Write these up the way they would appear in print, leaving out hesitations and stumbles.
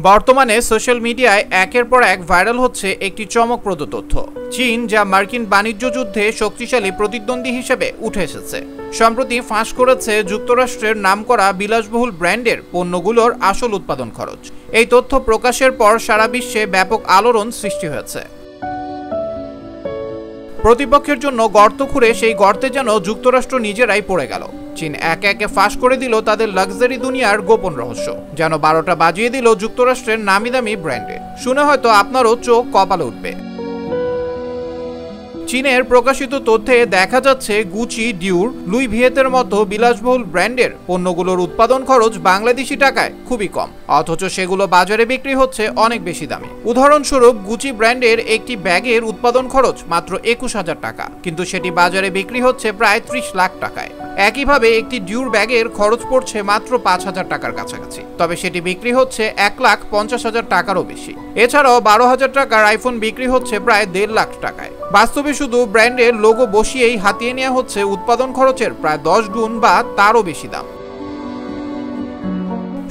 বর্তমানে সোশ্যাল মিডিয়ায় একের পর এক ভাইরাল হচ্ছে একটি চমকপ্রদ তথ্য। চীন যা মার্কিন বাণিজ্য যুদ্ধে শক্তিশালী প্রতিদ্বন্দ্বী হিসেবে উঠে এসেছে, সম্প্রতি ফাঁস করেছে যুক্তরাষ্ট্রের নামকরা বিলাসবহুল ব্র্যান্ডের পণ্যগুলোর আসল উৎপাদন খরচ। এই তথ্য প্রকাশের পর সারা বিশ্বে ব্যাপক আলোড়ন সৃষ্টি হয়েছে। প্রতিপক্ষের জন্য গর্ত খুঁড়ে সেই গর্তে যেন যুক্তরাষ্ট্র নিজেরাই পড়ে গেল। চীন একে একে ফাঁস করে দিল তাদের লাক্সারি দুনিয়ার গোপন রহস্য, যেন 12টা বাজিয়ে দিল যুক্তরাষ্ট্রের নামি দামি ব্র্যান্ডে। শুনে হয়তো আপনারও চোখ কপালে উঠবে। চীনের প্রকাশিত তথ্যে দেখা যাচ্ছে গুচি, ডিউর, লুই ভিয়েতের মতো বিলাসবহুল ব্র্যান্ডের পণ্যগুলোর উৎপাদন খরচ বাংলাদেশি টাকায় খুবই কম, অথচ সেগুলো বাজারে বিক্রি হচ্ছে অনেক বেশি দামে। উদাহরণস্বরূপ, গুচি ব্র্যান্ডের একটি ব্যাগের উৎপাদন খরচ মাত্র 21,000 টাকা, কিন্তু সেটি বাজারে বিক্রি হচ্ছে প্রায় 30 লাখ টাকায়। একইভাবে একটি ডিউর ব্যাগের খরচ পড়ছে মাত্র 5,000 টাকার কাছাকাছি, তবে সেটি বিক্রি হচ্ছে 1,50,000 টাকারও বেশি। এছাড়াও 12,000 টাকার আইফোন বিক্রি হচ্ছে প্রায় 1.5 লাখ টাকায়। বাস্তবে শুধু ব্র্যান্ডের লোগো বসিয়েই হাতিয়ে নেওয়া হচ্ছে উৎপাদন খরচের প্রায় 10 গুণ বা তারও বেশি দাম।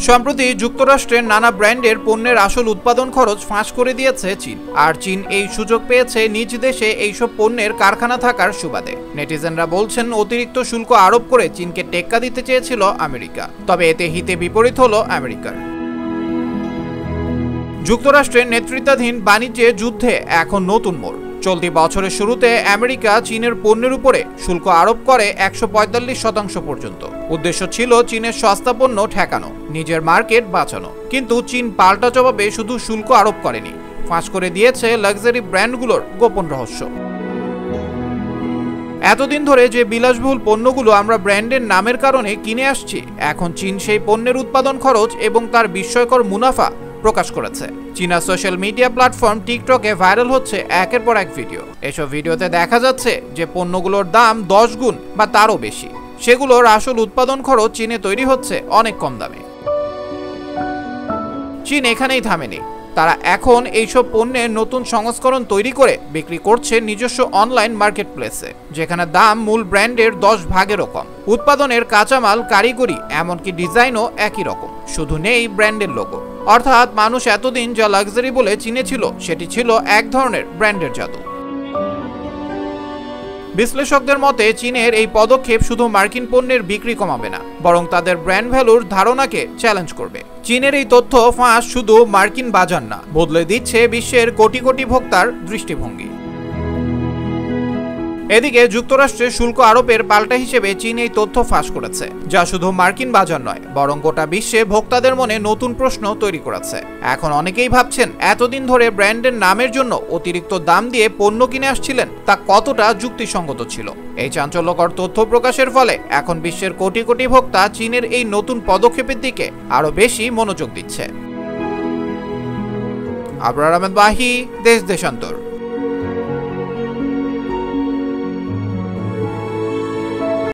সম্প্রতি যুক্তরাষ্ট্রের নানা ব্র্যান্ডের পণ্যের আসল উৎপাদন খরচ ফাঁস করে দিয়েছে চীন, আর চীন এই সুযোগ পেয়েছে নিজ দেশে এইসব পণ্যের কারখানা থাকার সুবাদে। নেটিজেনরা বলছেন, অতিরিক্ত শুল্ক আরোপ করে চীনকে টেক্কা দিতে চেয়েছিল আমেরিকা, তবে এতে হিতে বিপরীত হলো আমেরিকার। যুক্তরাষ্ট্রের নেতৃত্বাধীন বাণিজ্যের যুদ্ধে এখন নতুন মোড়। চলতি বছরের শুরুতে আমেরিকা চীনের পণ্যের উপরে শুল্ক আরোপ করে 145% পর্যন্ত। উদ্দেশ্য ছিল চীনের সস্তা পণ্য ঠেকানো, নিজের মার্কেট বাঁচানো। কিন্তু চীন পাল্টা জবাবে শুধু শুল্ক আরোপ করেনি, ফাঁস করে দিয়েছে লাক্সারি ব্র্যান্ডগুলোর গোপন রহস্য। এতদিন ধরে যে বিলাসবহুল পণ্যগুলো আমরা ব্র্যান্ডের নামের কারণে কিনে আসছি, এখন চীন সেই পণ্যের উৎপাদন খরচ এবং তার বিস্ময়কর মুনাফা প্রকাশ করেছে। চীনা সোশ্যাল মিডিয়া প্ল্যাটফর্ম টিকটকে ভাইরাল হচ্ছে একের পর এক ভিডিও। এসব ভিডিওতে দেখা যাচ্ছে যে পণ্যগুলোর দাম 10 গুণ বা তারও বেশি। সেগুলোর আসল উৎপাদন খরচ চীনে তৈরি হচ্ছে অনেক কম দামে। চীন এখানেই থামেনি, তারা এখন এইসব পণ্যের নতুন সংস্করণ তৈরি করে বিক্রি করছে নিজস্ব অনলাইন মার্কেট প্লেসে, যেখানে দাম মূল ব্র্যান্ডের 10 ভাগেরও কম। উৎপাদনের কাঁচামাল, কারিগরি, এমনকি ডিজাইনও একই রকম, শুধু নেই ব্র্যান্ডের লোগো। অর্থাৎ মানুষ এতদিন যা লাক্সারি বলে চিনেছিল, সেটি ছিল এক ধরনের ব্র্যান্ডের জাদু। বিশ্লেষকদের মতে চীনের এই পদক্ষেপ শুধু মার্কিন পণ্যের বিক্রি কমাবে না, বরং তাদের ব্র্যান্ড ভ্যালুর ধারণাকে চ্যালেঞ্জ করবে। চীনের এই তথ্য ফাঁস শুধু মার্কিন বাজার না, বদলে দিচ্ছে বিশ্বের কোটি কোটি ভোক্তার দৃষ্টিভঙ্গি। এদিকে যুক্তরাষ্ট্রের শুল্ক আরোপের পাল্টা হিসেবে চীন এই তথ্য ফাঁস করেছে, যা শুধু মার্কিন বাজার নয়, বরং গোটা বিশ্বে ভোক্তাদের মনে নতুন প্রশ্ন তৈরি করেছে। এখন অনেকেই ভাবছেন, এতদিন ধরে ব্র্যান্ডের নামের জন্য অতিরিক্ত দাম দিয়ে পণ্য কিনে আসছিলেন, তা কতটা যুক্তিসঙ্গত ছিল। এই চাঞ্চল্যকর তথ্য প্রকাশের ফলে এখন বিশ্বের কোটি কোটি ভোক্তা চীনের এই নতুন পদক্ষেপের দিকে আরো বেশি মনোযোগ দিচ্ছে। আবরার আহমেদ বাহি, দেশ দেশান্তর।